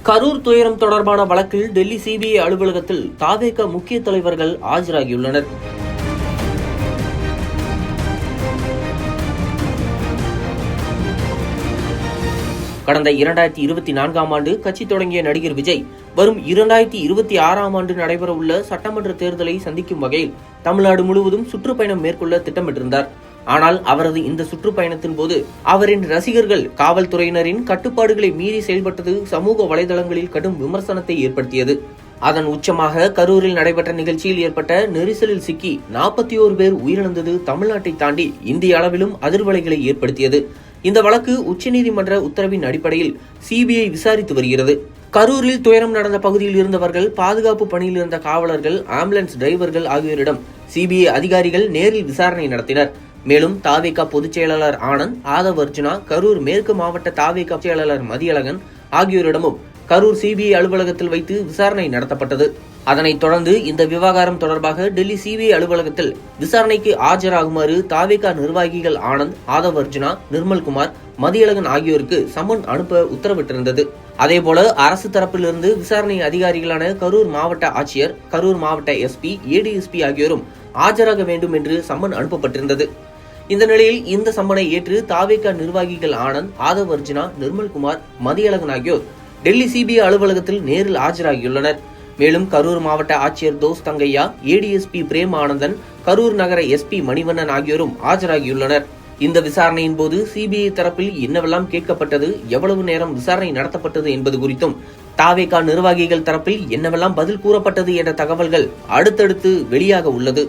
கரூர் துயரம் தொடர்பான வழக்கில் டெல்லி சிபிஐ அலுவலகத்தில் தாவேக முக்கிய தலைவர்கள் ஆஜராகியுள்ளனர். கடந்த 2024ஆம் ஆண்டு கட்சி தொடங்கிய நடிகர் விஜய் வரும் 2026ஆம் ஆண்டு நடைபெறவுள்ள சட்டமன்ற தேர்தலை சந்திக்கும் வகையில் தமிழ்நாடு முழுவதும் சுற்றுப்பயணம் மேற்கொள்ள திட்டமிட்டிருந்தார். ஆனால் அவரது இந்த சுற்றுப்பயணத்தின் போது அவரின் ரசிகர்கள் காவல்துறையினரின் கட்டுப்பாடுகளை மீறி செயல்பட்டது சமூக வலைதளங்களில் கடும் விமர்சனத்தை ஏற்படுத்தியது. அதன் உச்சமாக கரூரில் நடைபெற்ற நிகழ்ச்சியில் ஏற்பட்ட நெரிசலில் சிக்கி 41 பேர் உயிரிழந்தது தமிழ்நாட்டை தாண்டி இந்திய அளவிலும் அதிர்வலைகளை ஏற்படுத்தியது. இந்த வழக்கு உச்சநீதிமன்ற உத்தரவின் அடிப்படையில் சிபிஐ விசாரித்து வருகிறது. கரூரில் துயரம் நடந்த பகுதியில் இருந்தவர்கள், பாதுகாப்பு பணியில் இருந்த காவலர்கள், ஆம்புலன்ஸ் டிரைவர்கள் ஆகியோரிடம் சிபிஐ அதிகாரிகள் நேரில் விசாரணை நடத்தினர். மேலும் தாவேகா பொதுச் செயலாளர் ஆனந்த், ஆதவ் அர்ஜுனா, கரூர் மேற்கு மாவட்ட தாவேகா செயலாளர் மதியழகன் ஆகியோரிடமும் கரூர் சிபிஐ அலுவலகத்தில் வைத்து விசாரணை நடத்தப்பட்டது. அதனைத் தொடர்ந்து இந்த விவகாரம் தொடர்பாக டெல்லி சிபிஐ அலுவலகத்தில் விசாரணைக்கு ஆஜராகுமாறு தாவேகா நிர்வாகிகள் ஆனந்த், ஆதவ் அர்ஜுனா, நிர்மல்குமார், மதியழகன் ஆகியோருக்கு சம்மன் அனுப்ப உத்தரவிட்டிருந்தது. அதேபோல அரசு தரப்பிலிருந்து விசாரணை அதிகாரிகளான கரூர் மாவட்ட ஆட்சியர், கரூர் மாவட்ட எஸ்பி, ஏடிஎஸ்பி ஆகியோரும் ஆஜராக வேண்டும் என்று சம்மன் அனுப்பப்பட்டிருந்தது. இந்த நிலையில் இந்த சம்மனை ஏற்று தாவேகா நிர்வாகிகள் ஆனந்த், ஆதவ் அர்ஜுனா, நிர்மல்குமார், மதியழகன் ஆகியோர் டெல்லி சிபிஐ அலுவலகத்தில் நேரில் ஆஜராகியுள்ளனர். மேலும் கரூர் மாவட்ட ஆட்சியர் தோஸ் தங்கையா, ஏடிஎஸ்பி பிரேம் ஆனந்தன், கரூர் நகர எஸ்பி மணிவண்ணன் ஆகியோரும் ஆஜராகியுள்ளனர். இந்த விசாரணையின் போது சிபிஐ தரப்பில் என்னவெல்லாம் கேட்கப்பட்டது, எவ்வளவு நேரம் விசாரணை நடத்தப்பட்டது என்பது குறித்தும், தாவேகா நிர்வாகிகள் தரப்பில் என்னவெல்லாம் பதில் கூறப்பட்டது என்ற தகவல்கள் அடுத்தடுத்து வெளியாக உள்ளது.